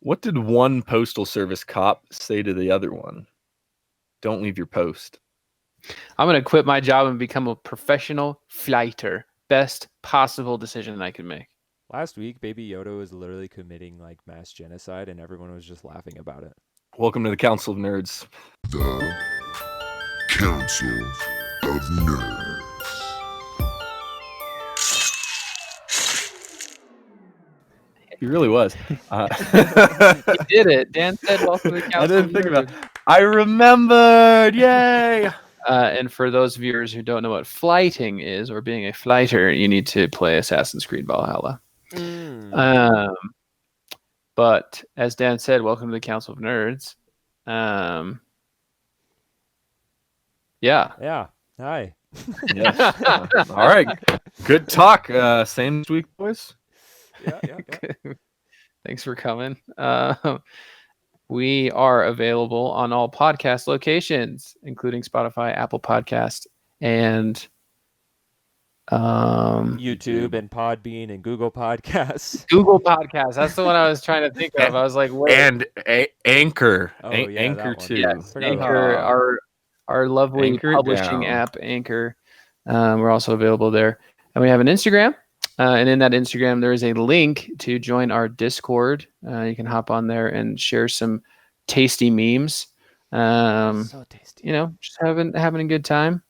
What did one postal service cop say to the other one? Don't leave your post. I'm going to quit my job and become a professional flighter. Best possible decision I could make. Last week, Baby Yoda was literally committing like mass genocide, and everyone was just laughing about it. Welcome to the Council of Nerds. The Council of Nerds. He really was. He did it. Dan said, welcome to the Council I didn't of think Nerds. about it. I remembered. Yay. And for those viewers who don't know what flighting is, or being a flighter, you need to play Assassin's Creed Valhalla. But as Dan said, welcome to the Council of Nerds. Yeah. Hi. Yes. All right. Good talk. Same week, boys. Yeah. Thanks for coming. We are available on all podcast locations, including Spotify, Apple Podcast, and YouTube and Podbean and Google Podcasts. Google Podcasts. That's the one I was trying to think of. I was like, wait. And Anchor. Oh, yeah, Anchor that one. too. Yes, Forgot about Anchor, our lovely Anchor publishing down. app, Anchor. We're also available there. And we have an Instagram. And in that Instagram, there is a link to join our Discord. You can hop on there and share some tasty memes. So tasty. Just having a good time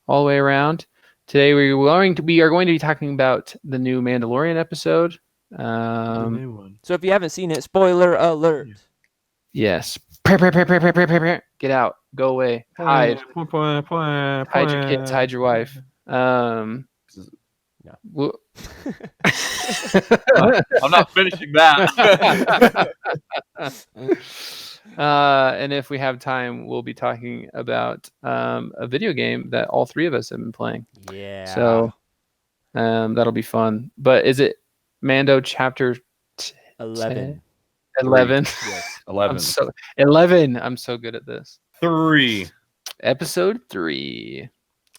all the way around. Today we are going to be talking about the new Mandalorian episode. So if you haven't seen it, spoiler alert. Yes. Get out. Go away. Hide. Hide your kids. Hide your wife. I'm not finishing that. And if we have time, we'll be talking about a video game that all three of us have been playing. Yeah. So that'll be fun. But is it Mando chapter 11? 11. Yes. 11. 11. I'm so good at this. 3. Episode 3.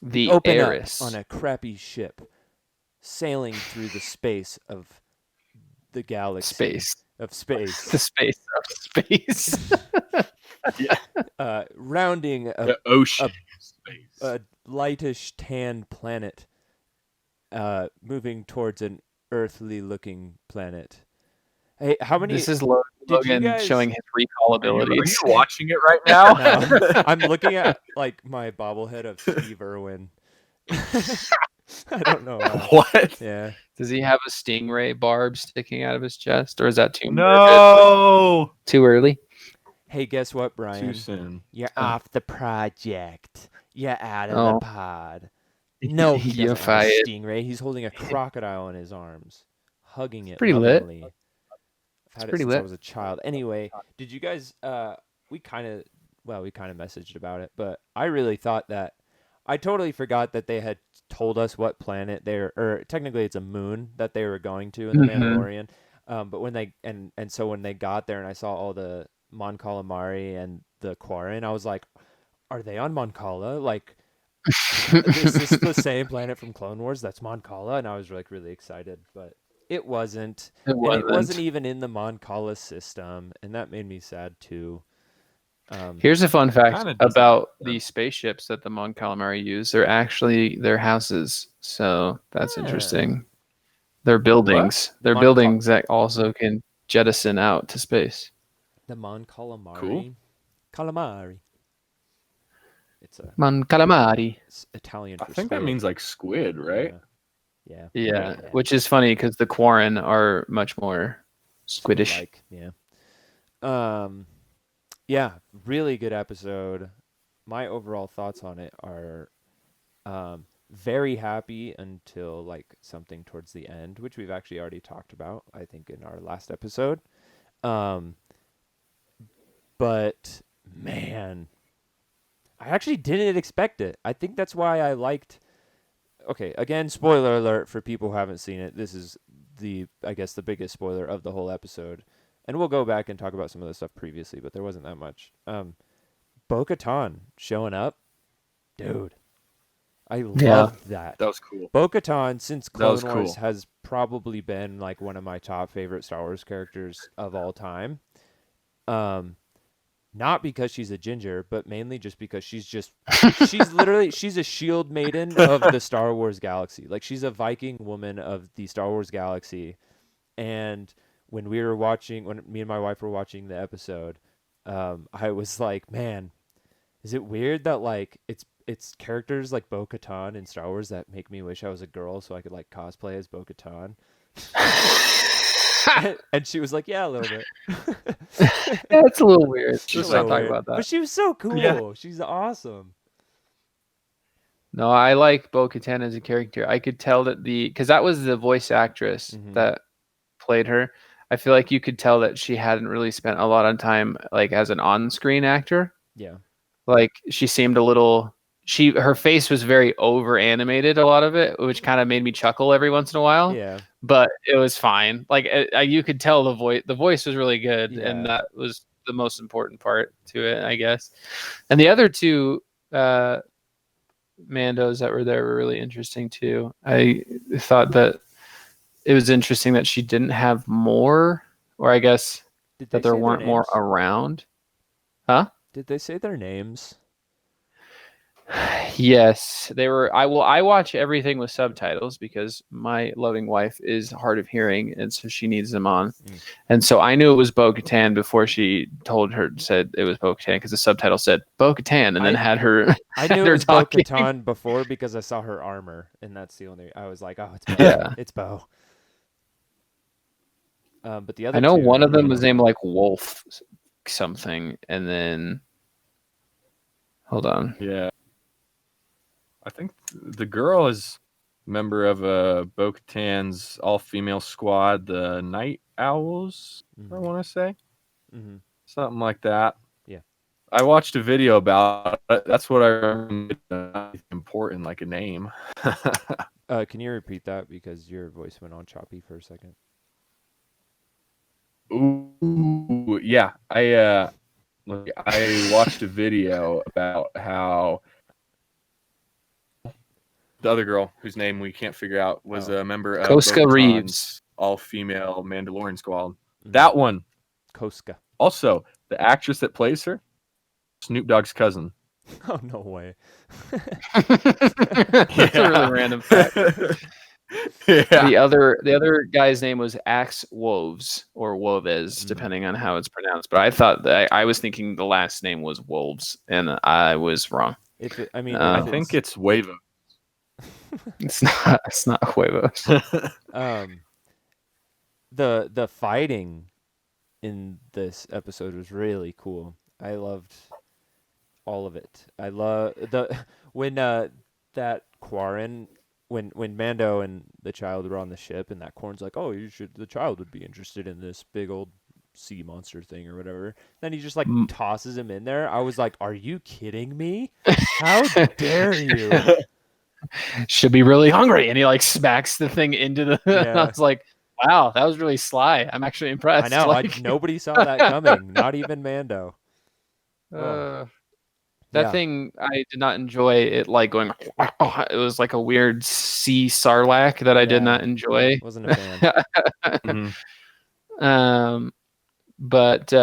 The Open Heiress. up on a crappy ship, sailing through the space of the galaxy. Space. Of space. The space of space. Rounding The ocean. Space. a lightish tan planet, moving towards an earthly-looking planet. Hey, how many? This is Did you Logan guys- showing his recall Are abilities. you watching it right now? No, I'm looking at like my bobblehead of Steve Irwin. I don't know. What? Yeah. Does he have a stingray barb sticking out of his chest, or is that too No. too early? Hey, guess what, Brian? Too soon. You're off the project. You're out of Oh. the pod. No, he You're doesn't have a fired. stingray. He's holding a crocodile in his arms, hugging it. Pretty lit. lovingly. I've had it pretty since I lit. was a child. Anyway, did you guys? We kind of messaged about it, but I really thought that I totally forgot that they had told us what planet or technically it's a moon that they were going to in the Mhm. Mandalorian. But when they so when they got there and I saw all the Mon Calamari and the Quarren, I was like, are they on Mon Cala? Like, is this the same planet from Clone Wars that's Mon Cala? And I was like really excited, but it wasn't. It And it wasn't wasn't. even in the Mon Cala system, and that made me sad too. Here's a fun fact Kinda doesn't about make the spaceships that the Mon Calamari use. They're actually their houses, so that's Yeah. interesting. They're buildings. They're Mon buildings that also can jettison out to space. The Mon Calamari. Cool. Calamari. It's a Mon Calamari. it's Italian I for think that squid. means like squid, right? Yeah. Yeah, Yeah. which is funny because the Quarren are much more squiddish. Like, yeah. Yeah, really good episode. My overall thoughts on it are very happy until like something towards the end, which we've actually already talked about, I think, in our last episode. But man, I actually didn't expect it. I think that's why I liked. Okay, again, spoiler alert for people who haven't seen it. This is I guess the biggest spoiler of the whole episode. And we'll go back and talk about some of the stuff previously, but there wasn't that much. Bo-Katan showing up. Dude. I loved that. That was cool. Bo-Katan, since That was Clone Wars, cool. has probably been like one of my top favorite Star Wars characters of all time. Not because she's a ginger, but mainly just because she's a shield maiden of the Star Wars galaxy. Like, she's a Viking woman of the Star Wars galaxy. And when me and my wife were watching the episode, I was like, man, is it weird that like it's characters like Bo-Katan in Star Wars that make me wish I was a girl so I could like cosplay as Bo-Katan? And she was like, yeah, a little bit. Yeah, it's a little weird. She's Let's a not little talk weird. about that. But she was so cool. Yeah. She's awesome. No, I like Bo-Katan as a character. I could tell that because that was the voice actress Mhm. that played her. I feel like you could tell that she hadn't really spent a lot of time like as an on-screen actor. Yeah. Like she seemed a little. Her face was very over animated, a lot of it, which kind of made me chuckle every once in a while. Yeah. But it was fine. Like you could tell the voice. The voice was really good, Yeah. and that was the most important part to it, I guess. And the other two Mandos that were there were really interesting too. I thought that it was interesting that she didn't have more, or I guess Did that they there say their weren't more names? around. Huh? Did they say their names? Yes, they were. I watch everything with subtitles because my loving wife is hard of hearing, and so she needs them on. And so I knew it was Bo-Katan before she said it was Bo-Katan because the subtitle said Bo-Katan, and then had her. I knew her it was talking. Bo-Katan before because I saw her armor, and that's the only. I was like, oh, it's Bo. Yeah. It's Bo. But the other I know two, one of them really was don't named know. like Wolf something, and then hold on. Yeah. I think the girl is a member of Bo-Katan's all-female squad, the Night Owls, I want to say. Mhm. Something like that. Yeah. I watched a video about it. That's what I remember. Not important, like a name. Can you repeat that because your voice went on choppy for a second? Ooh, yeah. I watched a video about how the other girl, whose name we can't figure out, was a member of Koska Bo-Katan's Reeves. all-female Mandalorian squad. Mhm. That one. Koska. Also, the actress that plays her, Snoop Dogg's cousin. Oh, no way. That's a really random fact. Yeah. The other guy's name was Axe Woves or Woves, Mhm. depending on how it's pronounced. But I thought that I was thinking the last name was Wolves, and I was wrong. I think it's Wavo. It's not. It's not Huevos. The fighting in this episode was really cool. I loved all of it. I love when that Quarren when Mando and the child were on the ship and that Quarren's like, oh, the child would be interested in this big old sea monster thing or whatever. Then he just like tosses him in there. I was like, are you kidding me? How dare you? Should be really hungry, and he like smacks the thing into the. Yeah. I was like, wow, that was really sly. I'm actually impressed. I know. Like, Nobody saw that coming. Not even Mando. That thing, I did not enjoy it. Like going, it was like a weird sea sarlacc that I did not enjoy. Wasn't a fan. Mhm. But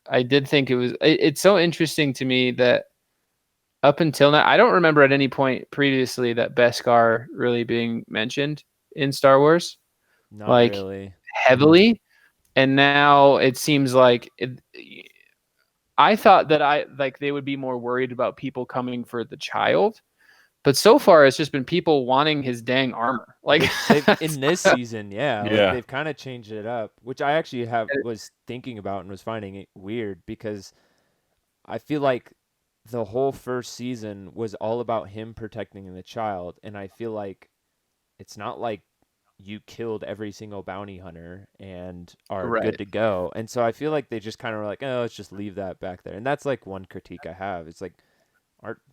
I did think it's so interesting to me that up until now, I don't remember at any point previously that Beskar really being mentioned in Star Wars. Not like really. heavily. And now it seems like I thought that they would be more worried about people coming for the child. But so far, it's just been people wanting his dang armor. Like in this season, yeah. Yeah. Like they've kind of changed it up, which I actually was thinking about and was finding it weird because I feel like the whole first season was all about him protecting the child, and I feel like it's not like you killed every single bounty hunter and are good to go. And so I feel like they just kind of were like, oh, let's just leave that back there. And that's like one critique I have. It's like,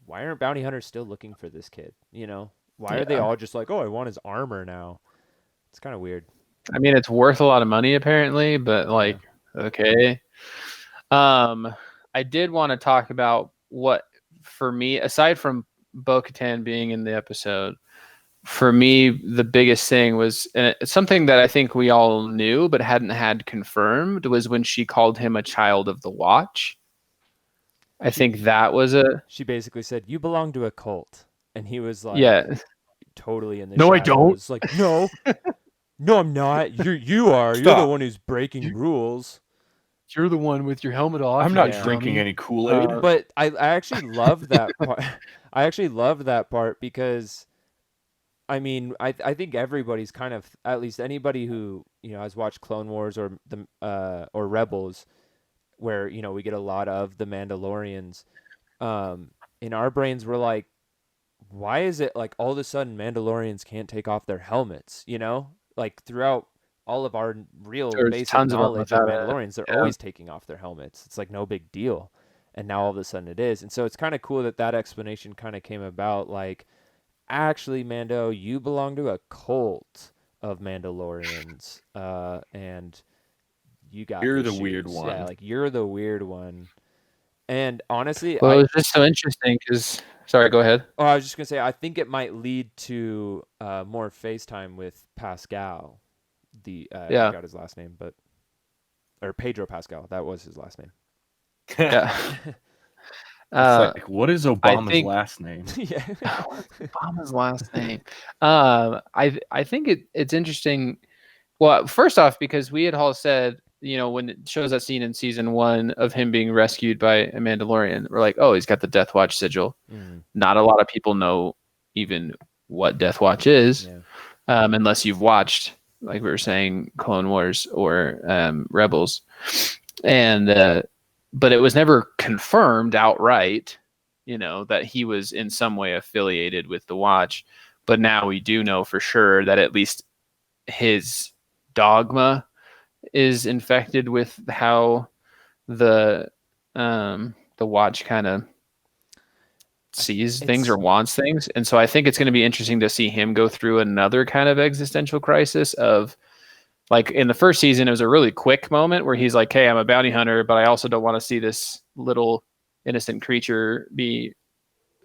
why aren't bounty hunters still looking for this kid? You know, why are they all just like, oh, I want his armor now? It's kind of weird. I mean, it's worth a lot of money apparently, but like, okay. I did want to talk about what, for me, aside from Bo-Katan being in the episode, for me, the biggest thing was something that I think we all knew but hadn't had confirmed was when she called him a child of the Watch. I think that was She basically said, "You belong to a cult," and he was like, yeah. totally in the No, I shadows. Like, no, I'm not. You are. You're the Stop. one who's breaking rules. You're the one with your helmet off. I'm not Yeah. drinking any Kool-Aid. But I actually love that part. I actually love that part because, I mean, I think everybody's kind of, at least anybody who has watched Clone Wars or or Rebels, where we get a lot of the Mandalorians. In our brains, we're like, why is it like all of a sudden Mandalorians can't take off their helmets? Like throughout all of our real There's basic tons of them knowledge of without it. Mandalorians, they're Yeah. always taking off their helmets. It's like no big deal. And now all of a sudden it is. And so it's kind of cool that explanation kind of came about. Like, actually, Mando, you belong to a cult of Mandalorians. And you got You're the issues. weird Yeah, one. like you're the weird one. And honestly, Well, it was just so interesting because. Sorry, go ahead. I was just gonna say, I think it might lead to more FaceTime with Pascal. I forgot his last name, or Pedro Pascal. That was his last name. Yeah. It's like, what is Obama's think- last name? Yeah. Obama's last name. I think it's interesting. Well, first off, because we had all said, when it shows that scene in season 1 of him being rescued by a Mandalorian, we're like, oh, he's got the Death Watch sigil. Mm. Not a lot of people know even what Death Watch is, unless you've watched, like we were saying, Clone Wars or Rebels. And but it was never confirmed outright, that he was in some way affiliated with the Watch. But now we do know for sure that at least his dogma is infected with how the Watch kind of sees things or wants things. And so I think it's going to be interesting to see him go through another kind of existential crisis of, like, in the first season, it was a really quick moment where he's like, hey, I'm a bounty hunter, but I also don't want to see this little innocent creature be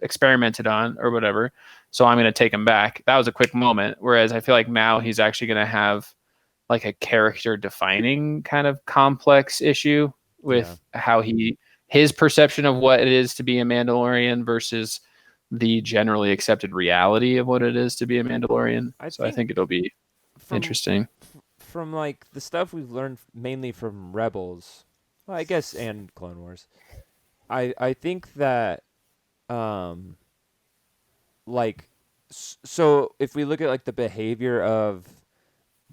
experimented on or whatever. So I'm going to take him back. That was a quick moment. Whereas I feel like now he's actually going to have like a character defining kind of complex issue with how his perception of what it is to be a Mandalorian versus the generally accepted reality of what it is to be a Mandalorian. I think it'll be interesting. From like the stuff we've learned mainly from Rebels, well, I guess, and Clone Wars, I think that like, so if we look at like the behavior of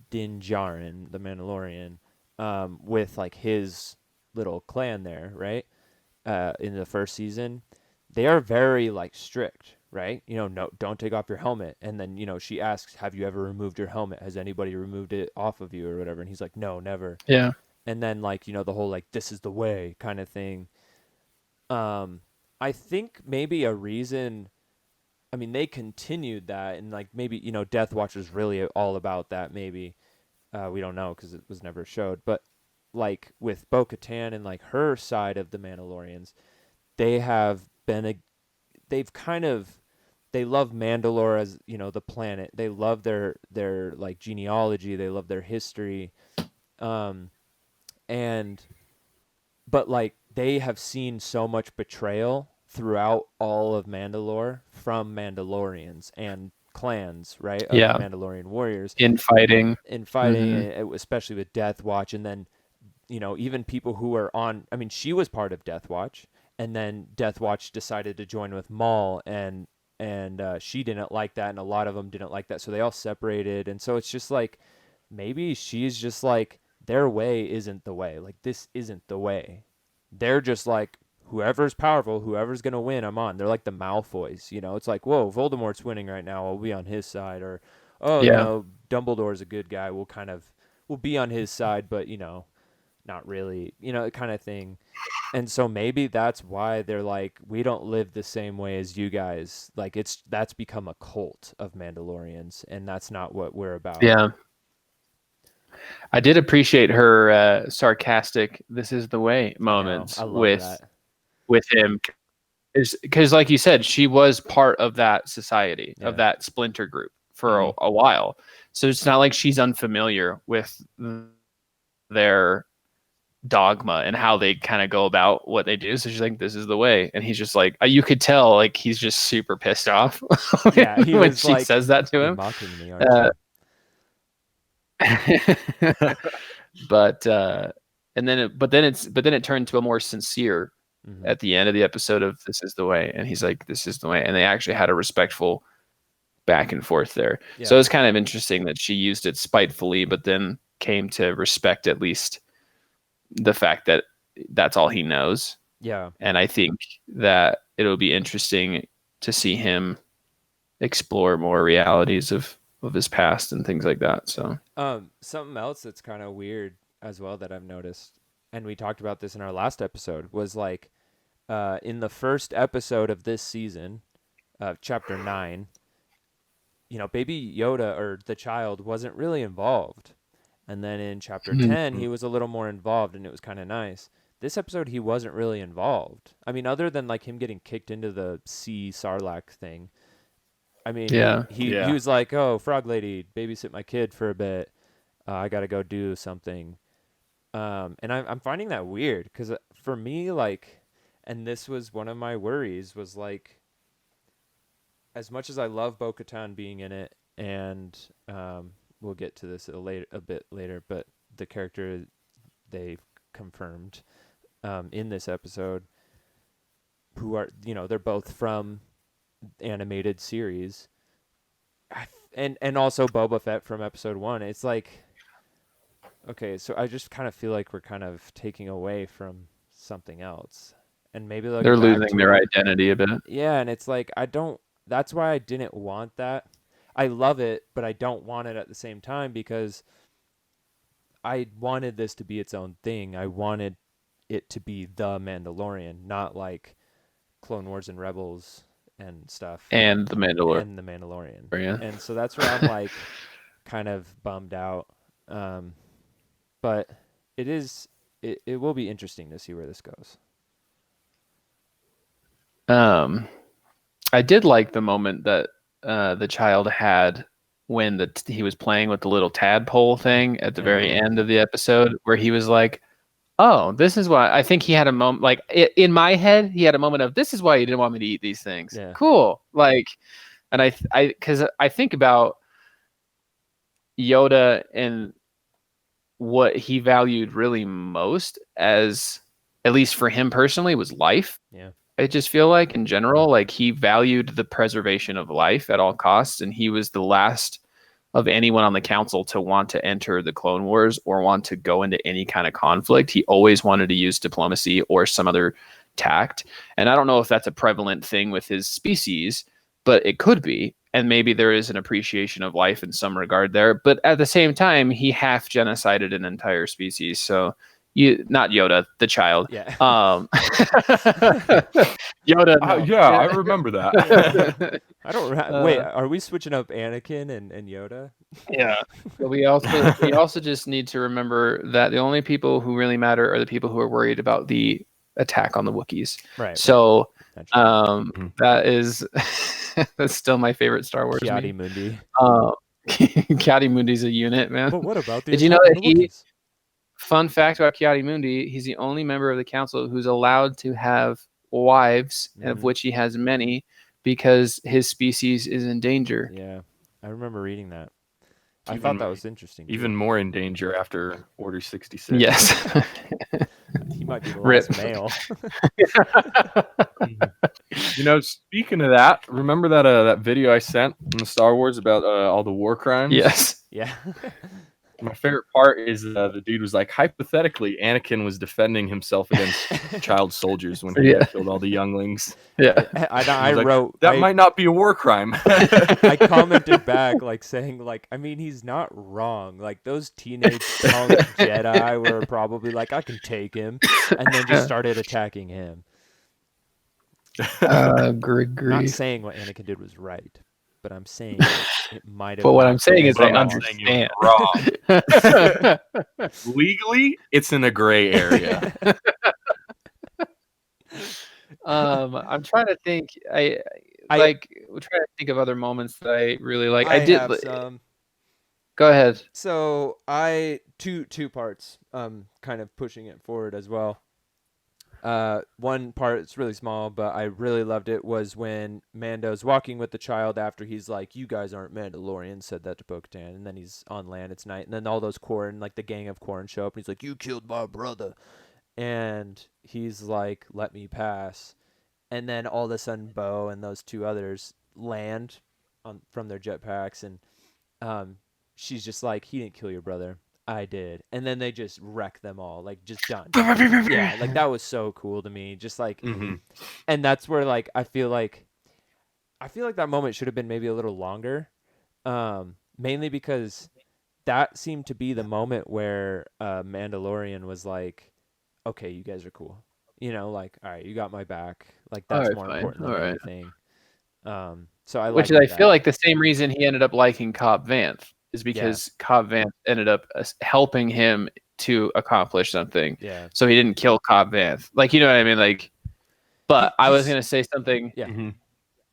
Din Djarin, the Mandalorian, with like his little clan there, right? In the first season, they are very like strict, right? No, don't take off your helmet. And then, she asks, have you ever removed your helmet? Has anybody removed it off of you or whatever? And he's like, no, never. Yeah. And then like, the whole like, this is the way kind of thing. I think maybe a reason, I mean, they continued that, and like maybe, Death Watch was really all about that. Maybe we don't know because it was never showed. But like with Bo-Katan and like her side of the Mandalorians, they have been they love Mandalore as, the planet. They love their like genealogy. They love their history. But like they have seen so much betrayal throughout all of Mandalore from Mandalorians and clans, right? Of Mandalorian warriors. Infighting, especially with Death Watch. And then, even people who are on, I mean, she was part of Death Watch, and then Death Watch decided to join with Maul, and she didn't like that, and a lot of them didn't like that, so they all separated. And so it's just like, maybe she's just like, their way isn't the way. Like, this isn't the way. They're just like, whoever's powerful, whoever's going to win, I'm on. They're like the Malfoys, It's like, whoa, Voldemort's winning right now, I'll be on his side. Or, Dumbledore's a good guy, we'll be on his side, but, not really, kind of thing. And so maybe that's why they're like, we don't live the same way as you guys. Like, that's become a cult of Mandalorians, and that's not what we're about. Yeah. I did appreciate her sarcastic "this is the way" moments with him, because, like you said, she was part of that society, of that splinter group for a while. So it's not like she's unfamiliar with their dogma and how they kind of go about what they do. So she's like, this is the way. And he's just like, you could tell like he's just super pissed off Yeah, he when was she like, says that to "You're him. mocking me, aren't you?" But then it turned to a more sincere at the end of the episode of this is the way, and he's like, this is the way, and they actually had a respectful back and forth there. Yeah. So it's kind of interesting that she used it spitefully, but then came to respect at least the fact that that's all he knows. Yeah. And I think that it'll be interesting to see him explore more realities of his past and things like that. So something else that's kind of weird as well that I've noticed, and we talked about this in our last episode, was like in the first episode of this season, chapter 9, baby Yoda, or the child, wasn't really involved. And then in chapter 10, he was a little more involved, and it was kind of nice. This episode, he wasn't really involved. I mean, other than like him getting kicked into the sea Sarlacc thing. I mean, he was like, "Oh, frog lady, babysit my kid for a bit. I got to go do something." And I'm finding that weird because for me, like, and this was one of my worries, was like, as much as I love Bo-Katan being in it, and we'll get to this a bit later, but the character they confirmed in this episode, who are, they're both from animated series, and also Boba Fett from episode 1. It's like, okay, so I just kind of feel like we're kind of taking away from something else, and maybe they're losing their identity a bit. Yeah, and it's like, that's why I didn't want that. I love it, but I don't want it at the same time, because I wanted this to be its own thing. I wanted it to be The Mandalorian, not like Clone Wars and Rebels and stuff. And The Mandalorian. Yeah. And so that's where I'm like kind of bummed out. But it will be interesting to see where this goes. I did like the moment that the child had when he was playing with the little tadpole thing at the very end of the episode, where he was like, "Oh, this is why." I think he had a moment, like in my head, he had a moment of, "This is why you didn't want me to eat these things." Yeah. Cool. Like, and because I think about Yoda and what he valued really most, as at least for him personally, was life. Yeah. I just feel like in general, like he valued the preservation of life at all costs, and he was the last of anyone on the council to want to enter the Clone Wars or want to go into any kind of conflict. He always wanted to use diplomacy or some other tact. And I don't know if that's a prevalent thing with his species, but it could be. And maybe there is an appreciation of life in some regard there. But at the same time, he half genocided an entire species. So not Yoda, the child. Yeah. Yoda. No. Yeah, I remember that. I don't. Wait, are we switching up Anakin and Yoda? Yeah. But we also just need to remember that the only people who really matter are the people who are worried about the attack on the Wookiees. Right. So, that is that's still my favorite Star Wars. Kiadi Mundi. Kiadi Mundi's a unit, man. But what about the? Did you know that Fun fact about Kiadi Mundi, he's the only member of the council who's allowed to have wives, of which he has many, because his species is in danger. Yeah, I remember reading that. I thought that was interesting. Even more in danger after Order 66. Yes. He might be the last male. Speaking of that, remember that video I sent on the Star Wars about all the war crimes? Yes. Yeah. My favorite part is the dude was like, hypothetically, Anakin was defending himself against child soldiers when he killed all the younglings. Yeah. I wrote that might not be a war crime. I commented back saying I mean, he's not wrong. Like, those teenage punk Jedi were probably like, I can take him, and then just started attacking him. Agree. Not saying what Anakin did was right, but I'm saying it might have. But what I'm saying is, I understand. Wrong. Legally, it's in a gray area. I'm trying to think. I'm trying to think of other moments that I really like. I I did. have some. Go ahead. So two parts. Kind of pushing it forward as well. One part, it's really small, but I really loved it, was when Mando's walking with the child after he's like, "You guys aren't Mandalorians," said that to Bo-Katan, and then he's on land, it's night, and then all those Korn, like the gang of Korn show up, and he's like, "You killed my brother," and he's like, "Let me pass," and then all of a sudden Bo and those two others land from their jetpacks, and she's just like, "He didn't kill your brother. I did," and then they just wreck them all, like just done. Yeah, like that was so cool to me. Just like, and that's where like I feel like that moment should have been maybe a little longer, mainly because that seemed to be the moment where Mandalorian was like, "Okay, you guys are cool," like, "All right, you got my back." Like that's Alright, more fine. important than Alright. anything. So I Which like is, I feel like the same reason he ended up liking Cobb Vanth is because Cobb Vanth ended up helping him to accomplish something. Yeah. So he didn't kill Cobb Vanth. Like, you know what I mean? Like, but I was gonna say something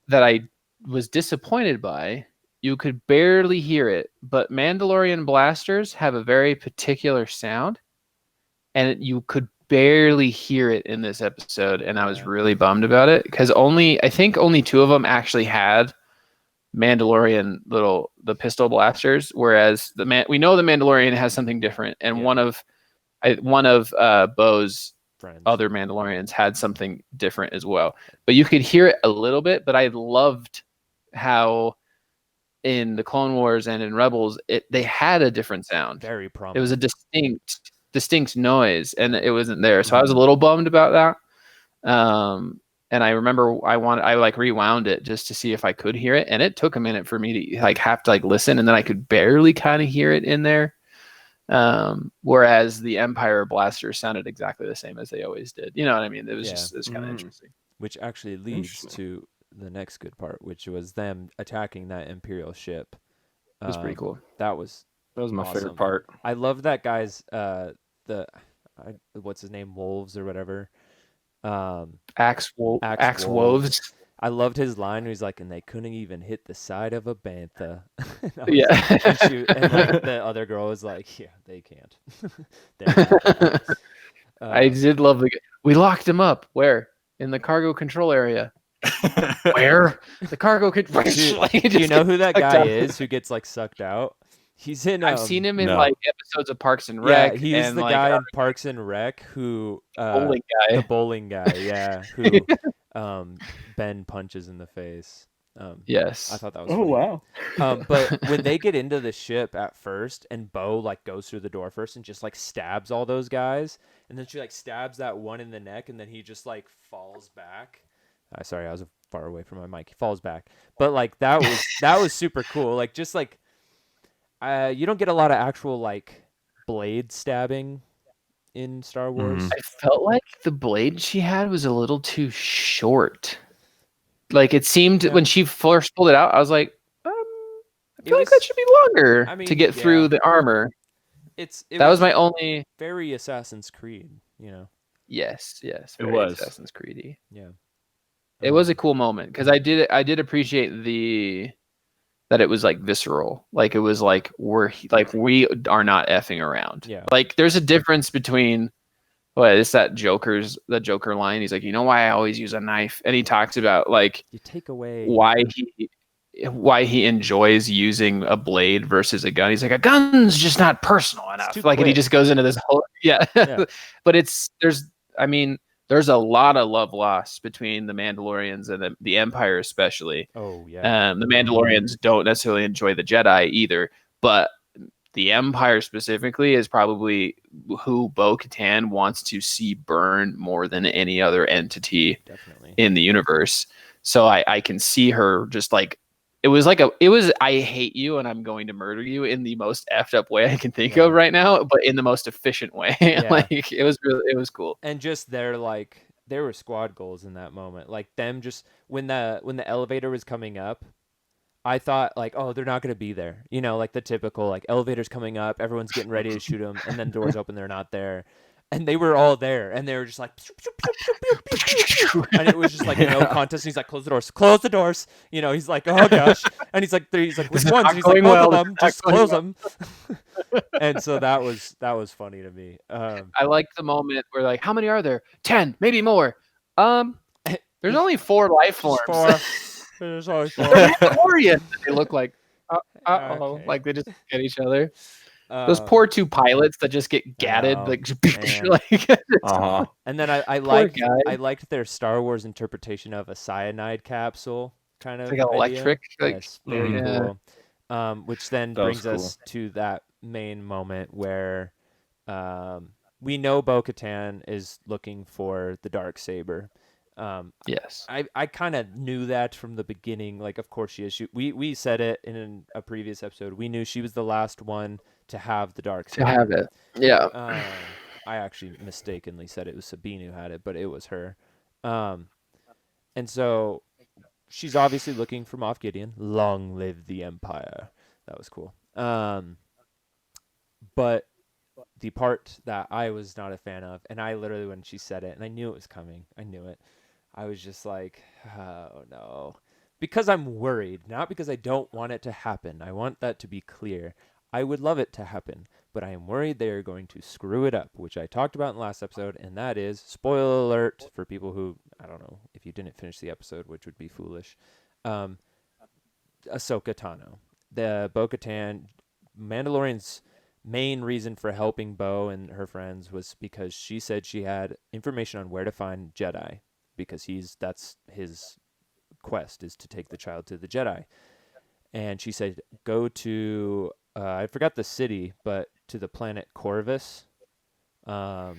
that I was disappointed by. You could barely hear it, but Mandalorian blasters have a very particular sound, and you could barely hear it in this episode, and I was really bummed about it because I think only two of them actually had Mandalorian the pistol blasters, whereas we know the Mandalorian has something different, and one of Bo's friends, other Mandalorians, had something different as well. But you could hear it a little bit. But I loved how in the Clone Wars and in Rebels they had a different sound. Very prominent. It was a distinct noise, and it wasn't there. So I was a little bummed about that. And I remember I like rewound it just to see if I could hear it, and it took a minute for me to like have to like listen, and then I could barely kind of hear it in there. Whereas the Empire blasters sounded exactly the same as they always did. You know what I mean? It was kind of interesting. Which actually leads to the next good part, which was them attacking that Imperial ship. It was pretty cool. That was my awesome. favorite part. I love that guy's what's his name, Wolves or whatever. Axe Wolves. I loved his line where he's like, "And they couldn't even hit the side of a bantha." Yeah. And like, the other girl was like, "Yeah, they can't." I did love we locked him up. Where? In the cargo control area. Where? The cargo control. Do you know who that guy is who gets like sucked out? He's in. I've seen him in like episodes of Parks and Rec. Yeah, he's the guy in Parks and Rec who the bowling guy. Yeah, who Ben punches in the face. Yes, I thought that was funny. Wow. But when they get into the ship at first, and Bo like goes through the door first and just like stabs all those guys, and then she like stabs that one in the neck, and then he just like falls back. Sorry, I was far away from my mic. He falls back, but like that was super cool. Like just like. You don't get a lot of actual like blade stabbing in Star Wars. I felt like the blade she had was a little too short. Like it seemed when she first pulled it out, I was like, I feel like that should be longer to get through the armor. That was my only very Assassin's Creed, Yes, it was Assassin's Creed. Yeah, it was a cool moment because I did appreciate that it was like visceral, like it was like we are not effing around. Yeah, like there's a difference between it's that Joker line. He's like, you know why I always use a knife, and he talks about like you take away why he enjoys using a blade versus a gun. He's like, a gun's just not personal enough. Like, and he just goes into this whole but there's a lot of love lost between the Mandalorians and the Empire, especially. Oh, yeah. The Mandalorians don't necessarily enjoy the Jedi either, but the Empire specifically is probably who Bo-Katan wants to see burn more than any other entity in the universe. So I can see her just like, it was I hate you and I'm going to murder you in the most effed up way I can think of right now, but in the most efficient way. Like it was cool. And just there were squad goals in that moment. Like them just when the elevator was coming up, I thought like, oh, they're not going to be there. Like the typical like elevators coming up, everyone's getting ready to shoot them, and then doors open, they're not there. And they were all there, and they were just like, pew, pew, pew, pew, pew, pew, pew, pew. And it was just like no contest. And he's like, close the doors. You know, he's like, oh gosh, and he's like, which This is ones? not And he's like, going both well. of them, This is just not going close well. them. And so that was funny to me. I like the moment where like, how many are there? 10, maybe more. There's only 4 life forms. There's only They're 4. Mandalorian. They look like, Okay. like they just get each other. Those poor 2 pilots that just get gatted, know, like, man. Uh-huh. And then I Poor liked their Star Wars interpretation of a cyanide capsule kind of It's like idea. electric, like, Yes, very yeah. cool. Which then That was brings us to that main moment where we know Bo-Katan is looking for the dark saber. Yes. I kind of knew that from the beginning. Like, of course she is. We said it in a previous episode. We knew she was the last one to have the dark saber. To have it. Yeah. I actually mistakenly said it was Sabine who had it, but it was her. And so she's obviously looking for Moff Gideon. Long live the Empire. That was cool. But the part that I was not a fan of, and I literally, when she said it, and I knew it was coming, I knew it, I was just like, oh no. Because I'm worried, not because I don't want it to happen. I want that to be clear. I would love it to happen, but I am worried they are going to screw it up, which I talked about in the last episode, and that is, spoiler alert for people who, I don't know, if you didn't finish the episode, which would be foolish, Ahsoka Tano. The Bo-Katan, Mandalorian's main reason for helping Bo and her friends was because she said she had information on where to find Jedi, because that's his quest, is to take the child to the Jedi. And she said, go to, I forgot the city, but to the planet Corvus. Kaladin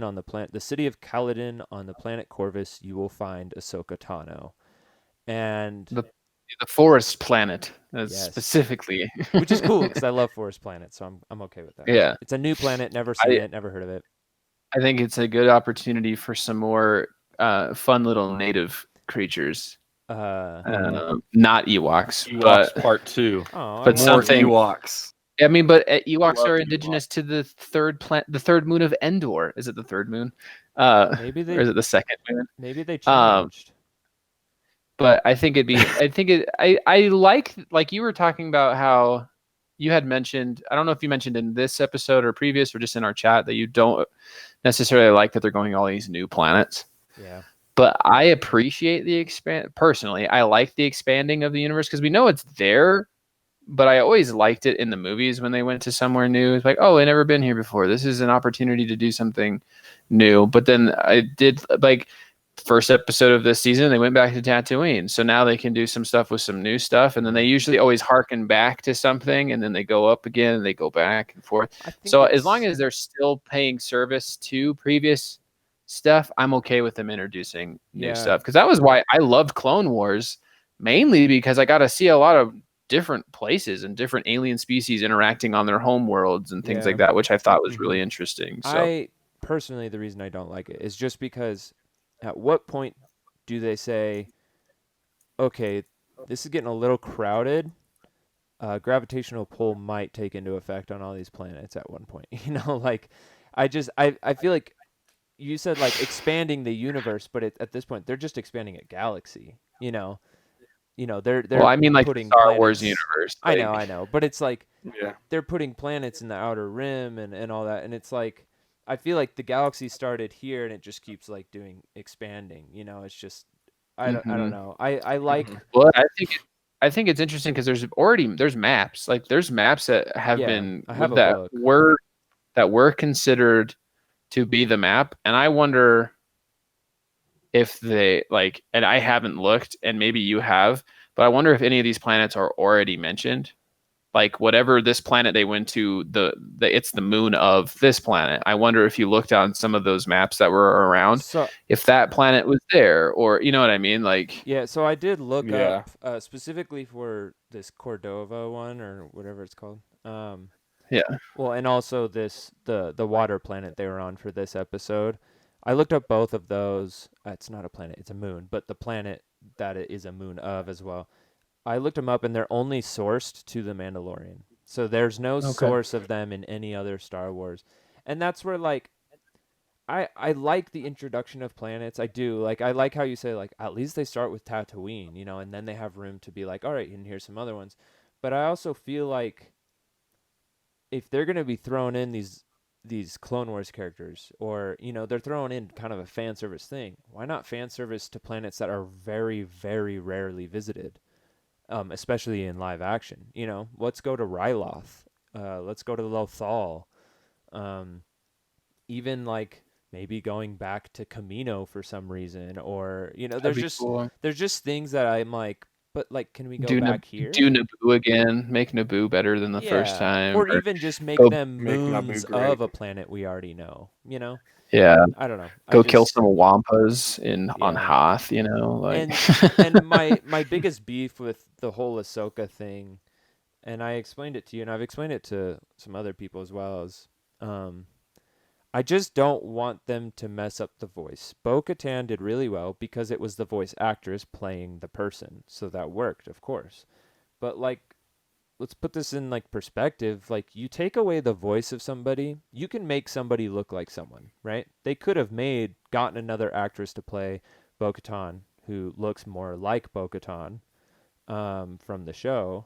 on the planet, the city of Kaladin on the planet Corvus, you will find Ahsoka Tano. And the forest planet, Yes. specifically. which is cool because I love forest planets, so I'm okay with that. Yeah. It's a new planet, never seen it, never heard of it. I think it's a good opportunity for some more fun little native creatures. Not Ewoks, Ewoks but Part 2. Oh, but More something. Ewoks. I mean, but Ewoks Love are Ewoks. indigenous to the third moon of Endor. Is it the third moon? maybe or is they it the second moon? maybe they Um, changed. But I think I like you were talking about how you had mentioned, I don't know if you mentioned in this episode or previous or just in our chat, that you don't necessarily like that they're going all these new planets. Yeah. But I appreciate the personally. I like the expanding of the universe because we know it's there, but I always liked it in the movies when they went to somewhere new. It's like, oh, I've never been here before. This is an opportunity to do something new. But then I did, like, first episode of this season, they went back to Tatooine. So now they can do some stuff with some new stuff. And then they usually always harken back to something, and then they go up again and they go back and forth. So as long as they're still paying service to previous stuff, I'm okay with them introducing new stuff. Because that was why I loved Clone Wars, mainly because I got to see a lot of different places and different alien species interacting on their home worlds and things like that, which I thought was really interesting. So I personally, the reason I don't like it is just because at what point do they say, okay, this is getting a little crowded, gravitational pull might take into effect on all these planets at one point, like I feel like you said, like, expanding the universe, but at this point they're just expanding a galaxy, they're well, I mean, like putting Star planets, Wars universe. I know, but it's like Yeah. they're putting planets in the outer rim and all that, and it's like I feel like the galaxy started here and it just keeps like doing expanding. It's just I don't know. I like. Well, I think it's interesting because there's maps. Like there's maps that have been that were considered to be the map, and I wonder if they like, and I haven't looked, and maybe you have, but I wonder if any of these planets are already mentioned. Like whatever this planet they went to, it's the moon of this planet. I wonder if you looked on some of those maps that were around, if that planet was there, or you know what I mean? Like, yeah. So I did look up specifically for this Cordova one or whatever it's called. Yeah. Well, and also the water planet they were on for this episode. I looked up both of those. It's not a planet; it's a moon, but the planet that it is a moon of as well. I looked them up, and they're only sourced to the Mandalorian. So there's no source of them in any other Star Wars. And that's where like I like the introduction of planets. I do. Like I like how you say like at least they start with Tatooine, you know, and then they have room to be like, all right, and here's some other ones. But I also feel like if they're going to be throwing in these Clone Wars characters, or you know, they're throwing in kind of a fan service thing, why not fan service to planets that are very, very rarely visited, especially in live action? You know, let's go to Ryloth, let's go to Lothal, um, even like maybe going back to Camino for some reason, or you know, That'd be cool. there's just things that I'm like, but like, can we go Do back here? do Naboo again. Make Naboo better than the first Yeah, time. or even just make go them Make Naboo moons great. of a planet we already know. You know, yeah, I don't know. go kill some Wampas on Yeah. Hoth. You know, like And my biggest beef with the whole Ahsoka thing, and I explained it to you, and I've explained it to some other people as well, is I just don't want them to mess up the voice. Bo-Katan did really well because it was the voice actress playing the person, so that worked, of course. But like, let's put this in like perspective. Like, you take away the voice of somebody, you can make somebody look like someone, right? They could have gotten another actress to play Bo-Katan who looks more like Bo-Katan from the show,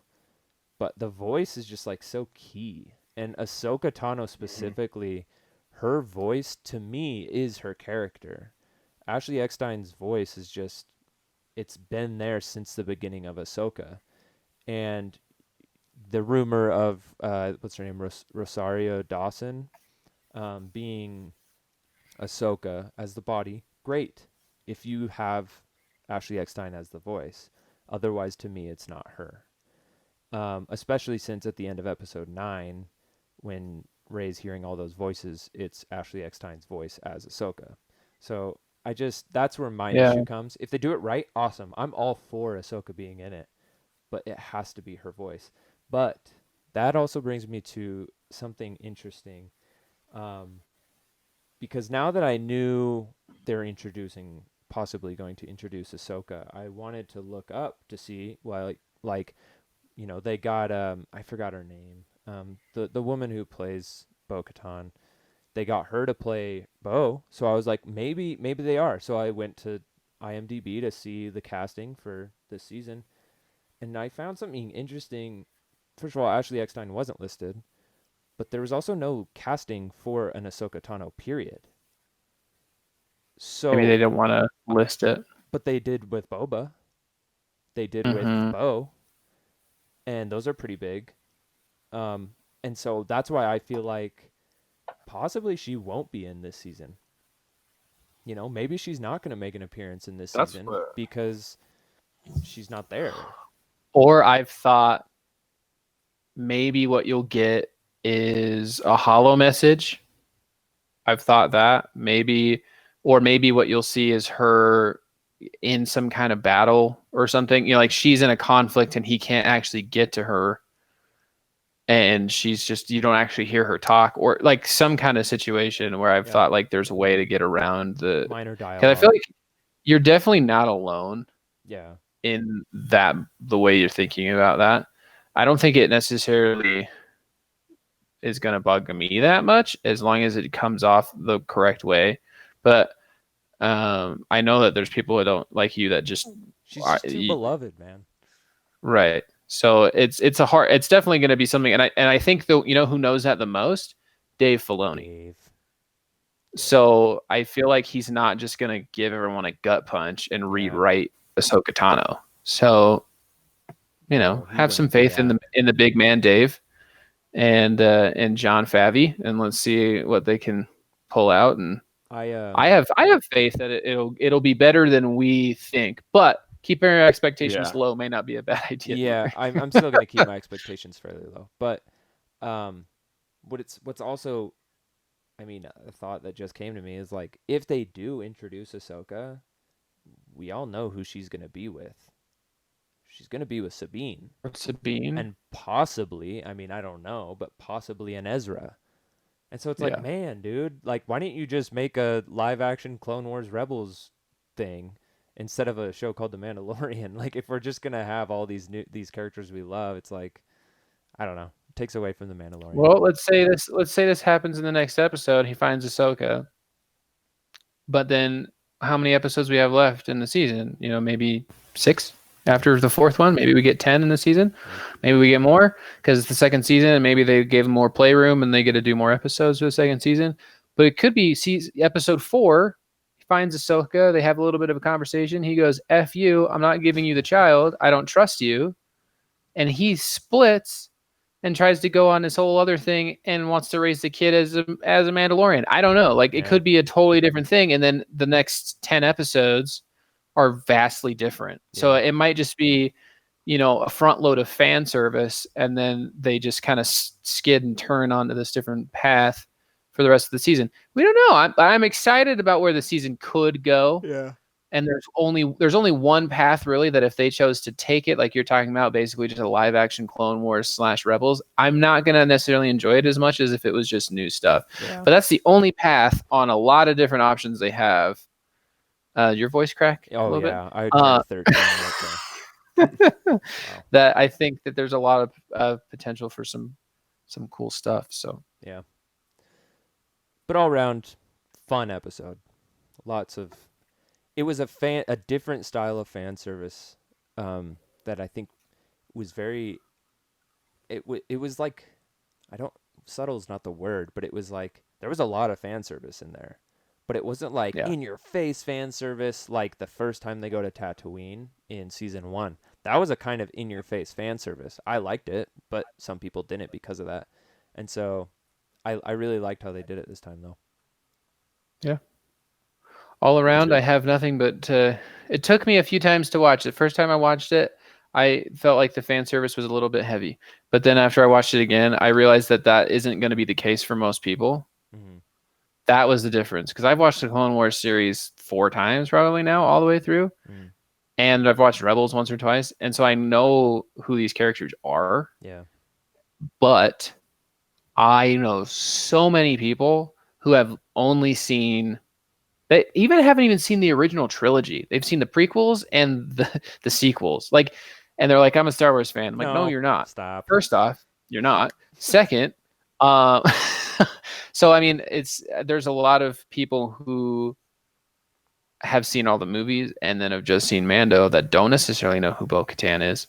but the voice is just like so key. And Ahsoka Tano specifically, her voice to me is her character. Ashley Eckstein's voice is just, it's been there since the beginning of Ahsoka. And the rumor of what's her name, Rosario Dawson, being Ahsoka as the body, great. If you have Ashley Eckstein as the voice, otherwise to me it's not her. Especially since at the end of episode 9, when Rey's hearing all those voices, it's Ashley Eckstein's voice as Ahsoka. So that's where my Yeah. issue comes. If they do it right, awesome. I'm all for Ahsoka being in it, but it has to be her voice. But that also brings me to something interesting, because now that I knew they're possibly going to introduce Ahsoka, I wanted to look up to see, well, like you know, they got I forgot her name, the woman who plays Bo-Katan. They got her to play Bo, so I was like, maybe they are. So I went to IMDb to see the casting for this season, and I found something interesting. First of all, Ashley Eckstein wasn't listed, but there was also no casting for an Ahsoka Tano, period. So maybe they didn't want to list it. but they did with Boba. They did with Mhm. Bo, and those are pretty big. And so that's why I feel like possibly she won't be in this season. You know, maybe she's not going to make an appearance in this That's season what- because she's not there. Or I've thought maybe what you'll get is a hollow message. I've thought that maybe, or maybe what you'll see is her in some kind of battle or something. You know, like she's in a conflict and he can't actually get to her, and she's just, you don't actually hear her talk, or like some kind of situation where I've Yeah. thought like there's a way to get around the. Minor Because I dialogue. feel like you're definitely not alone Yeah. in that, the way you're thinking about that. I don't think it necessarily is going to bug me that much as long as it comes off the correct way. But I know that there's people that don't like you that just She's just too you- beloved, man. right. So it's definitely going to be something, and I think though, you know who knows that the most? Dave Filoni. Dave. So I feel like he's not just going to give everyone a gut punch and rewrite Ahsoka Tano. So, you know, No, he have some wouldn't do faith that. in the big man Dave and John Favy, and let's see what they can pull out. And I have faith that it'll be better than we think, but keeping our expectations Yeah. low may not be a bad idea. Yeah, I'm still gonna keep my expectations fairly low. But what's also, I mean, a thought that just came to me is like, if they do introduce Ahsoka, we all know who she's gonna be with. She's gonna be with Sabine, Sabine. and possibly, I mean, I don't know, but possibly an Ezra. And so it's like, Yeah. man, dude, like, why didn't you just make a live action Clone Wars Rebels thing instead of a show called The Mandalorian? Like, if we're just gonna have all these characters we love, it's like, I don't know. takes away from the Mandalorian. Well, let's say this happens in the next episode. He finds Ahsoka, but then how many episodes we have left in the season? Maybe 6 after the 4th one. Maybe we get 10 in the season. Maybe we get more because it's the 2nd season, and maybe they gave them more playroom and they get to do more episodes for the 2nd season. But it could be episode 4. He finds Ahsoka. They have a little bit of a conversation. He goes, "F you. I'm not giving you the child. I don't trust you." And he splits and tries to go on this whole other thing and wants to raise the kid as a Mandalorian. I don't know. Like, it could be a totally different thing. And then the next 10 episodes are vastly different. So it might just be, a front load of fan service, and then they just kind of skid and turn onto this different path for the rest of the season. We don't know. I'm excited about where the season could go. Yeah. And there's only one path, really, that if they chose to take it, like you're talking about, basically just a live action Clone Wars / Rebels, I'm not going to necessarily enjoy it as much as if it was just new stuff. Yeah. But that's the only path on a lot of different options they have. Your voice crack? Oh, a little bit? I turned 13 right there. Wow. That I think that there's a lot of potential for some cool stuff. So yeah. But all around, fun episode. Lots of... It was a different style of fan service that I think was very. It was like, subtle is not the word, but it was like there was a lot of fan service in there, but it wasn't like in your face fan service like the first time they go to Tatooine in season 1. That was a kind of in your face fan service. I liked it, but some people didn't because of that, and so I really liked how they did it this time though. Yeah. All around, I have nothing but it took me a few times to watch. The first time I watched it, I felt like the fan service was a little bit heavy. But then after I watched it again, I realized that isn't going to be the case for most people. Mm-hmm. That was the difference. Because I've watched the Clone Wars series 4 times probably now, all the way through. Mm. And I've watched Rebels once or twice. And so I know who these characters are. Yeah. But I know so many people who have only seen... They haven't even seen the original trilogy. They've seen the prequels and the sequels. And they're like, "I'm a Star Wars fan." I'm like, "No, you're not." Stop. First off, you're not. Second, so I mean, there's a lot of people who have seen all the movies and then have just seen Mando that don't necessarily know who Bo-Katan is.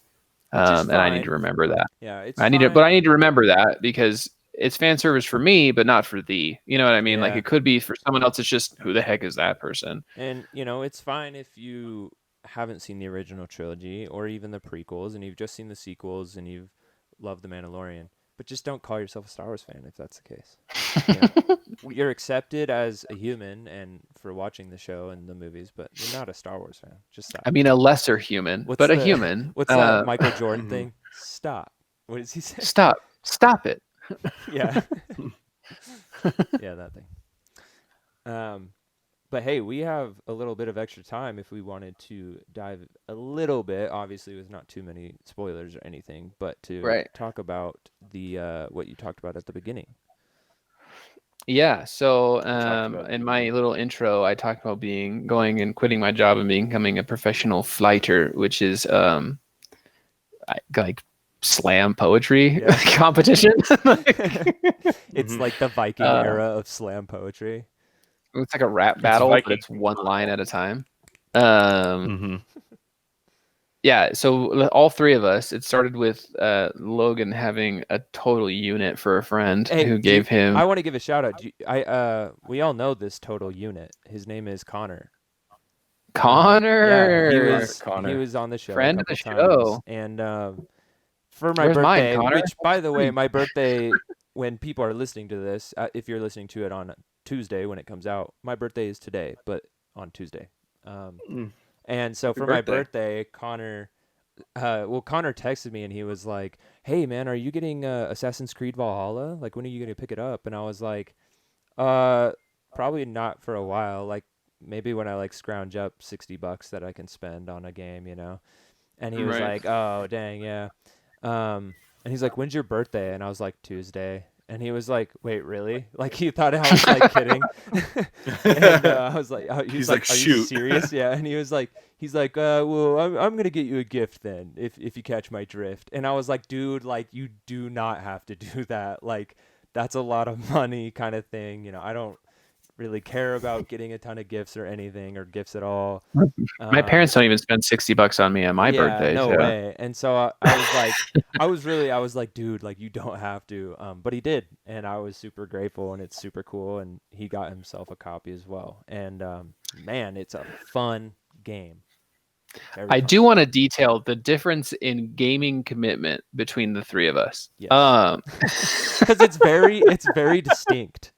And I need to remember that. Yeah, I need to remember that because it's fan service for me, but not for thee. You know what I mean? Yeah. Like, it could be for someone else. It's just, who the heck is that person? And, it's fine if you haven't seen the original trilogy or even the prequels and you've just seen the sequels and you've loved The Mandalorian. But just don't call yourself a Star Wars fan if that's the case. You're accepted as a human and for watching the show and the movies, but you're not a Star Wars fan. Just stop. I mean, a lesser human, but a human. What's that Michael Jordan thing? Stop. What does he say? Stop it. Yeah. Yeah, that thing. But hey, we have a little bit of extra time if we wanted to dive a little bit, obviously with not too many spoilers or anything, but to talk about the what you talked about at the beginning. Yeah, so in my little intro, I talked about going and quitting my job and becoming a professional flighter, which is like slam poetry competition. It's like the Viking era of slam poetry. It's like a rap battle, but it's one line at a time. Yeah, so all 3 of us, it started with Logan having a total unit for a friend who gave him... I want to give a shout out. We all know this total unit. His name is Connor. Connor! He was on the show. Friend of the show. And for my birthday, which, by the way, my birthday, when people are listening to this, if you're listening to it on Tuesday when it comes out, my birthday is today, but on Tuesday. And so for my birthday, Connor texted me and he was like, "Hey man, are you getting Assassin's Creed Valhalla? Like, when are you going to pick it up?" And I was like, probably not for a while. Like, maybe when I like scrounge up $60 that I can spend on a game, And he was like, "Oh, dang, yeah." And he's like, "When's your birthday?" And I was like, "Tuesday." And he was like, "Wait, really?" Like he thought I was like kidding. And I was like, He's like, "Are you "Shoot." serious?" Yeah. And he's like, "Well, I'm gonna get you a gift then, if you catch my drift." And I was like, "Dude, like you do not have to do that. Like that's a lot of money, kind of thing. You know, I don't really care about getting a ton of gifts or anything or gifts at all." My parents don't even spend $60 on me on my Yeah, birthday. no So. way. And so I was like, I was like, dude, like you don't have to. But he did, and I was super grateful, and it's super cool. And he got himself a copy as well. And man, it's a fun game. Very I fun. do want to detail the difference in gaming commitment between the three of us. Yes. Because it's very distinct.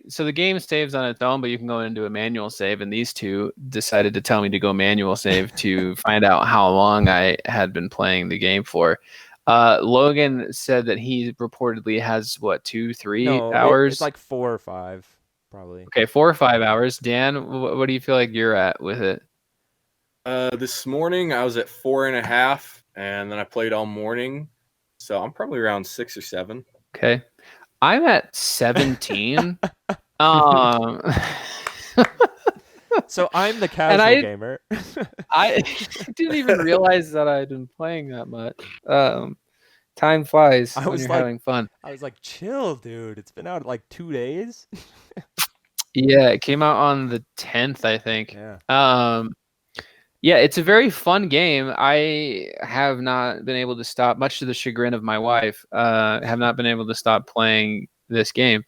So the game saves on its own, but you can go into a manual save, and these two decided to tell me to go manual save to find out how long I had been playing the game for. Logan said that he reportedly has what, 2-3 hours? It's like 4 or 5, probably. Okay, 4 or 5 hours. Dan, what do you feel like you're at with it? This morning I was at 4.5, and then I played all morning, so I'm probably around 6 or 7. Okay. I'm at 17. um, So I'm the casual gamer. I didn't even realize that I'd been playing that much. Time flies when you're having fun. I was like, chill, dude. It's been out like 2 days. Yeah, it came out on the 10th, I think. Yeah. Yeah, it's a very fun game. I have not been able to stop, much to the chagrin of my wife, have not been able to stop playing this game.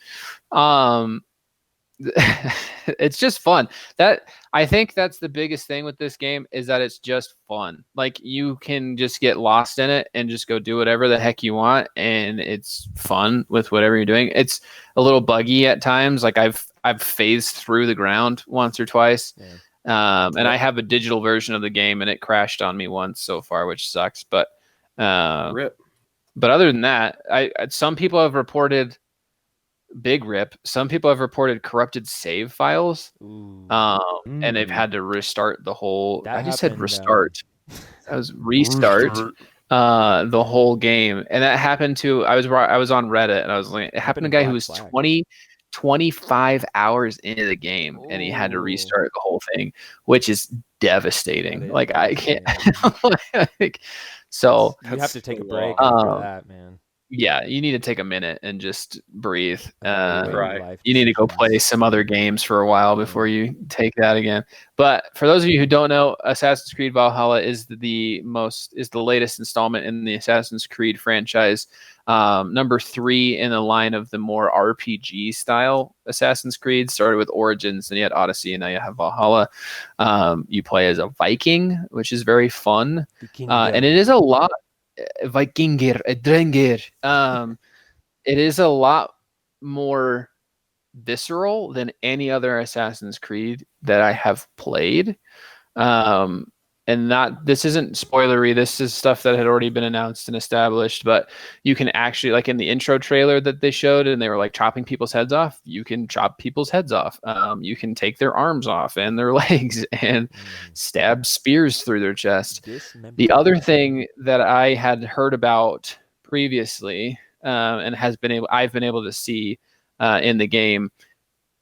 It's just fun. I think that's the biggest thing with this game, is that it's just fun. Like you can just get lost in it and just go do whatever the heck you want, and it's fun with whatever you're doing. It's a little buggy at times. Like I've phased through the ground once or twice. Yeah. And I have a digital version of the game, and it crashed on me once so far, which sucks. But Rip. But other than that, some people have reported big rip. Some people have reported corrupted save files, and they've had to restart the whole. That I just said happened, restart. That was restart. The whole game, and that happened to. I was on Reddit, and I was like, it happened to a guy who was 25 hours into the game, and he had to restart the whole thing, which is devastating. Like I can't. So you have to take a break after that, man. Yeah, you need to take a minute and just breathe. Right. You need to go play some other games for a while before you take that again. But for those of you who don't know, Assassin's Creed Valhalla is the latest installment in the Assassin's Creed franchise. Number 3 in the line of the more RPG style Assassin's Creed. Started with Origins, then you had Odyssey, and now you have Valhalla. You play as a Viking, which is very fun. And it is a lot. Vikinger, Drengir. It is a lot more visceral than any other Assassin's Creed that I have played. And this isn't spoilery. This is stuff that had already been announced and established, but you can actually, like in the intro trailer that they showed, and they were like chopping people's heads off. You can chop people's heads off. You can take their arms off and their legs and stab spears through their chest. The other thing that I had heard about previously, and I've been able to see in the game.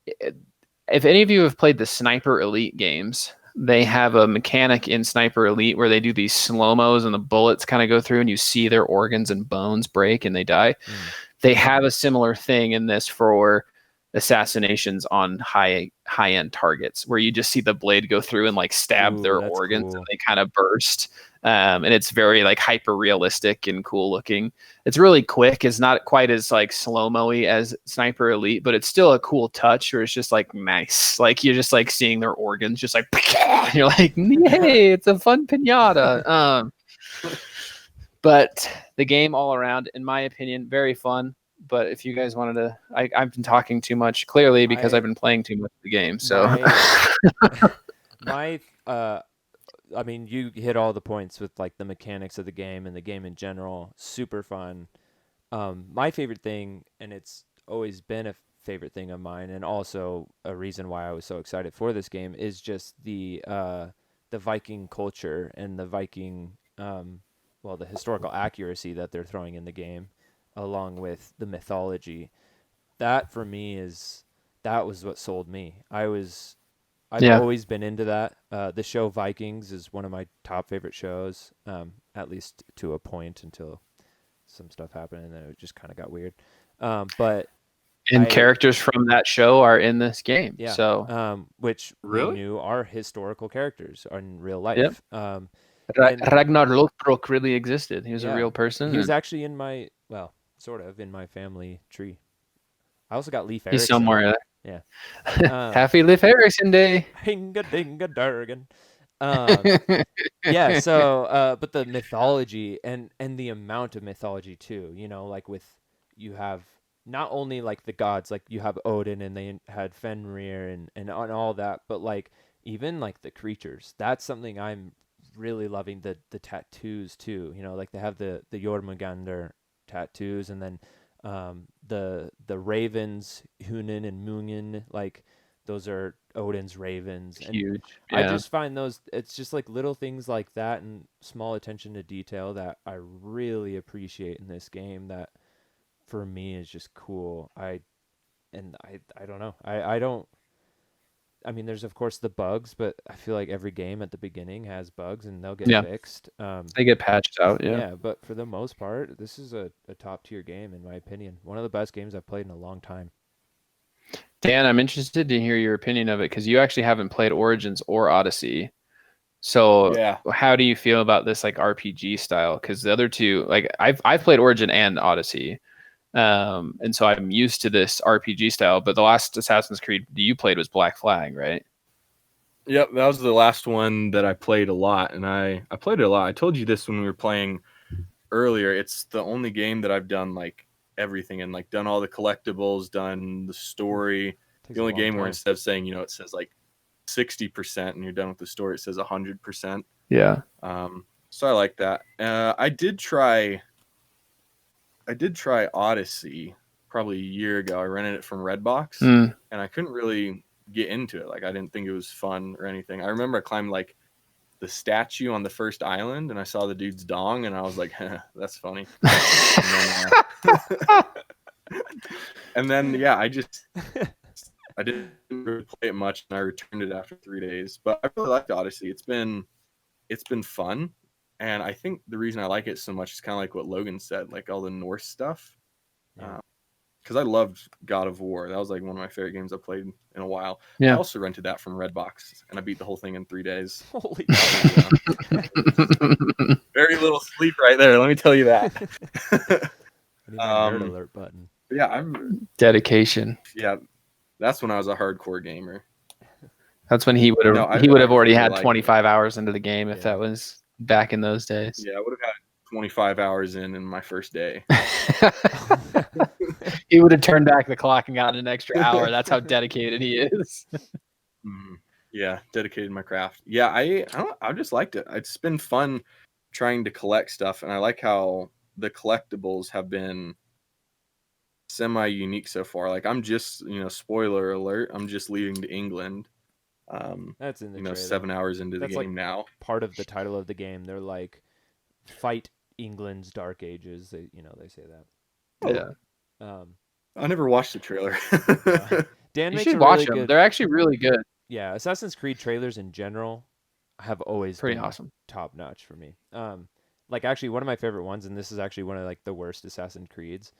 If any of you have played the Sniper Elite games, they have a mechanic in Sniper Elite where they do these slow-mos and the bullets kind of go through and you see their organs and bones break and they die. They have a similar thing in this for assassinations on high-end targets, where you just see the blade go through and like stab their organs, and they kind of burst. And it's very like hyper realistic and cool looking. It's really quick. It's not quite as like slow-mo-y as Sniper Elite, but it's still a cool touch, or it's just like nice. Like you're just like seeing their organs just like, and you're like, yay, it's a fun pinata. But the game all around, in my opinion, very fun. But if you guys wanted to, I've been talking too much, clearly, because I've been playing too much of the game. So I mean, you hit all the points with like the mechanics of the game and the game in general. Super fun. My favorite thing, and it's always been a favorite thing of mine, and also a reason why I was so excited for this game, is just the Viking culture and the Viking the historical accuracy that they're throwing in the game, along with the mythology. That for me that was what sold me. I've Yeah. always been into that. The show Vikings is one of my top favorite shows, at least to a point until some stuff happened and then it just kind of got weird. But And characters from that show are in this game. yeah, So which Really? we knew are historical characters in real life. Yep. And- Ragnar Lothbrok really existed. He was a yeah, real person. He was and actually in my sort of in my family tree. I also got Leif he's Erikson. somewhere. Yeah. Happy Leif Erikson Day. Hinga dinga durgan. Yeah, so but the mythology and the amount of mythology too, like you have not only like the gods, like you have Odin and they had Fenrir and all that, but like even like the creatures. That's something I'm really loving, the tattoos too. Like they have the Jormungandr tattoos, and then the ravens, Hunin and Mungin, like those are Odin's ravens. And Huge. I Yeah. just find it's just like little things like that and small attention to detail that I really appreciate in this game that for me is just cool. I don't know. I mean, there's of course the bugs, but I feel like every game at the beginning has bugs and they'll get Yeah. fixed. They get patched out. Yeah. Yeah, but for the most part, this is a top tier game in my opinion. One of the best games I've played in a long time. Dan, I'm interested to hear your opinion of it because you actually haven't played Origins or Odyssey. So Yeah. how do you feel about this like RPG style? Because the other two, like I've played Origin and Odyssey, and so I'm used to this RPG style. But the last Assassin's Creed you played was Black Flag, right? Yep, that was the last one that I played a lot, and I played it a lot. I told you this when we were playing earlier. It's the only game that I've done like everything and like done all the collectibles, done the story. Takes The a only long game where time. instead of saying, it says like 60% and you're done with the story, it says 100%. Yeah. So I like that. I did try Odyssey probably a year ago. I rented it from Redbox, and I couldn't really get into it. Like I didn't think it was fun or anything. I remember I climbed like the statue on the first island, and I saw the dude's dong, and I was like, "That's funny." And then yeah, I didn't really play it much, and I returned it after 3 days. But I really liked Odyssey. It's been fun, and I think the reason I like it so much is kind of like what Logan said, like all the Norse stuff. Yeah. Because I loved God of War. That was like one of my favorite games I played in a while. Yeah. I also rented that from Redbox, and I beat the whole thing in 3 days. Holy Very little sleep right there. Let me tell you that. I need my nerd alert button. Yeah, I'm Dedication. Yeah, that's when I was a hardcore gamer. That's when he would have No, I already really had liked 25 hours into the game if Yeah. that was back in those days. Yeah, I would have had 25 hours in my first day. He would have turned back the clock and gotten an extra hour. That's how dedicated he is. Yeah, dedicated my craft. Yeah, I just liked it. It's been fun trying to collect stuff, and I like how the collectibles have been semi-unique so far. Like I'm just, spoiler alert, I'm just leaving to England. That's in the trailer. 7 hours into the That's like game now. part of the title of the game. They're like, fight England's dark ages. They say that. Yeah. I never watched the trailer. Dan You makes should a watch really them. good. They're actually really good. Yeah, Assassin's Creed trailers in general have always Pretty been awesome. top notch for me. Like actually one of my favorite ones, and this is actually one of like the worst Assassin's Creeds,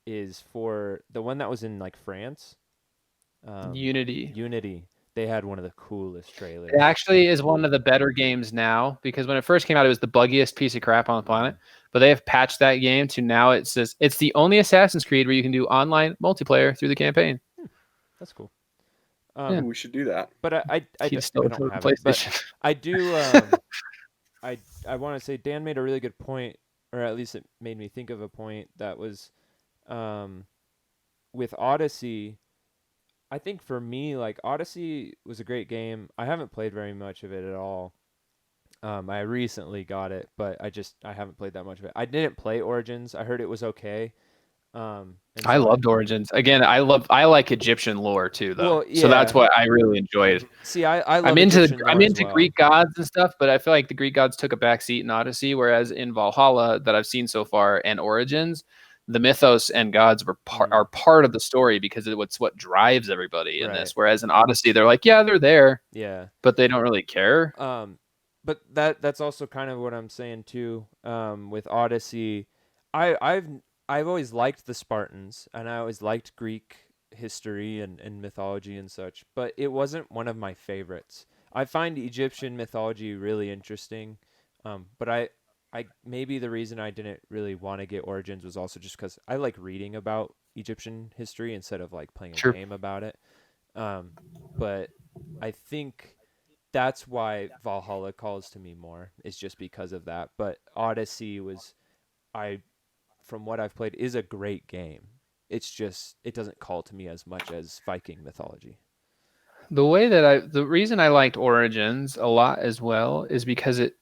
is for the one that was in like France. Unity. Unity. They had one of the coolest trailers. It actually is one of the better games now because when it first came out, it was the buggiest piece of crap on the planet. But they have patched that game to now it says it's the only Assassin's Creed where you can do online multiplayer through the campaign. That's cool. We should do that. But I He's don't still have for it. But PlayStation. I do. I want to say Dan made a really good point, or at least it made me think of a point that was, with Odyssey. I think for me, like Odyssey was a great game. I haven't played very much of it at all. I recently got it, but I haven't played that much of it. I didn't play Origins. I heard it was okay. And I so loved Origins. Again, I like Egyptian lore too, though. Well, So that's yeah. what I really enjoyed. See, I love I'm into Egyptian lore I'm as into well. Greek gods and stuff, but I feel like the Greek gods took a backseat in Odyssey, whereas in Valhalla that I've seen so far and Origins, the mythos and gods are part of the story because it's what drives everybody in Right. this. Whereas in Odyssey, they're like, yeah, they're there, Yeah. but they don't really care. But that's also kind of what I'm saying too. With Odyssey, I've always liked the Spartans, and I always liked Greek history and mythology and such, but it wasn't one of my favorites. I find Egyptian mythology really interesting, but I maybe the reason I didn't really want to get Origins was also just because I like reading about Egyptian history instead of like playing a Sure. game about it. But I think that's why Valhalla calls to me more. Is just because of that. But Odyssey was, from what I've played, is a great game. It's just it doesn't call to me as much as Viking mythology. The reason I liked Origins a lot as well is because it,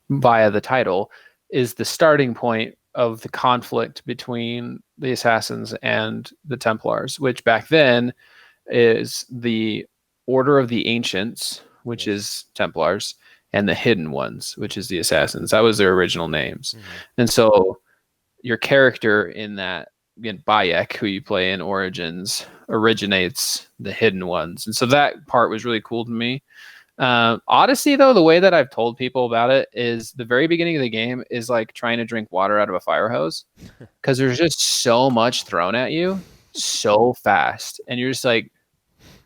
via the title, is the starting point of the conflict between the assassins and the Templars, which back then is the Order of the Ancients, which is Templars, and the Hidden Ones, which is the Assassins. That was their original names. And so your character in that, again, Bayek, who you play in Origins, originates the Hidden Ones. And so that part was really cool to me. Odyssey, though, the way that I've told people about it is the very beginning of the game is like trying to drink water out of a fire hose because there's just so much thrown at you so fast. And you're just like,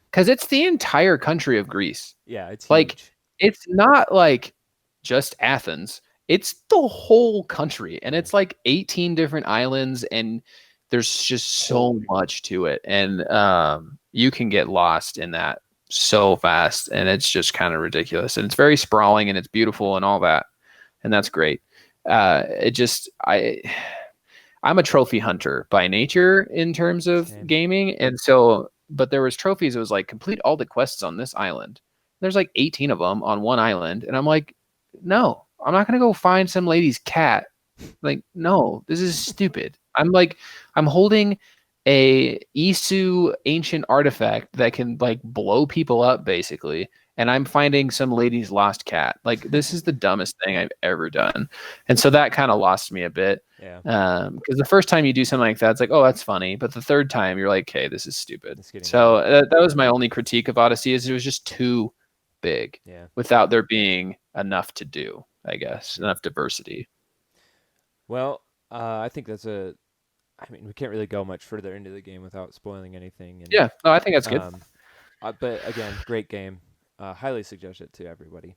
because it's the entire country of Greece. Yeah, it's like huge. It's not like just Athens. It's the whole country, and it's like 18 different islands, and there's just so much to it, and you can get lost in that so fast, and it's just kind of ridiculous, and it's very sprawling, and it's beautiful, and all that, and that's great. I'm a trophy hunter by nature in terms of gaming, and so, but there was trophies. It was like complete all the quests on this island. There's like 18 of them on one island, and I'm like, no, I'm not gonna go find some lady's cat. Like, no, this is stupid. I'm holding a Isu ancient artifact that can like blow people up basically, and I'm finding some lady's lost cat. Like, this is the dumbest thing I've ever done. And so that kind of lost me a bit. Yeah. Because the first time you do something like that, it's like, oh, that's funny. But the third time you're like, hey, this is stupid. So that was my only critique of Odyssey, is it was just too big without there being enough to do, I guess, enough diversity. Well, I think we can't really go much further into the game without spoiling anything. And, yeah, no, I think that's good. But again, great game. Highly suggest it to everybody.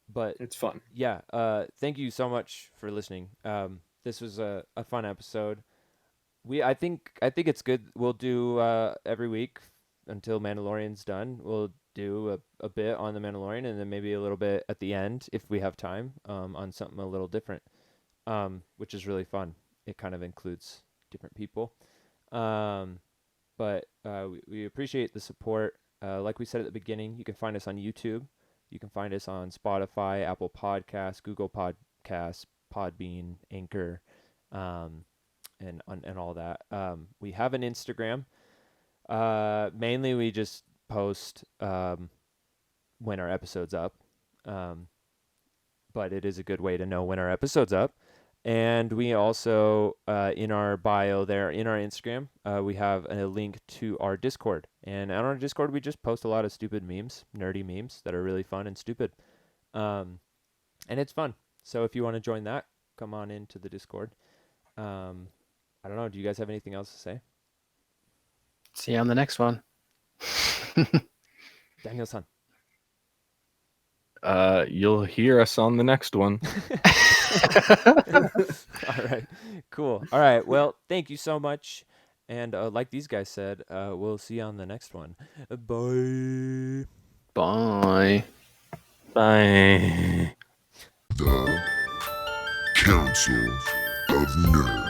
But it's fun. Yeah. Thank you so much for listening. This was a fun episode. I think it's good. We'll do every week until Mandalorian's done. We'll do a bit on the Mandalorian, and then maybe a little bit at the end if we have time on something a little different, which is really fun. It kind of includes different people. But we appreciate the support. Like we said at the beginning, you can find us on YouTube. You can find us on Spotify, Apple Podcasts, Google Podcasts, Podbean, Anchor, and all that. We have an Instagram. Mainly we just post when our episode's up. But it is a good way to know when our episode's up. And we also, in our bio there, in our Instagram, we have a link to our Discord. And on our Discord, we just post a lot of stupid memes, nerdy memes that are really fun and stupid. And it's fun. So if you want to join that, come on into the Discord. I don't know. Do you guys have anything else to say? See you on the next one. Daniel-san. You'll hear us on the next one. All right, cool. All right, well, thank you so much. And like these guys said, we'll see you on the next one. Bye. Bye. Bye. The Council of Nerds.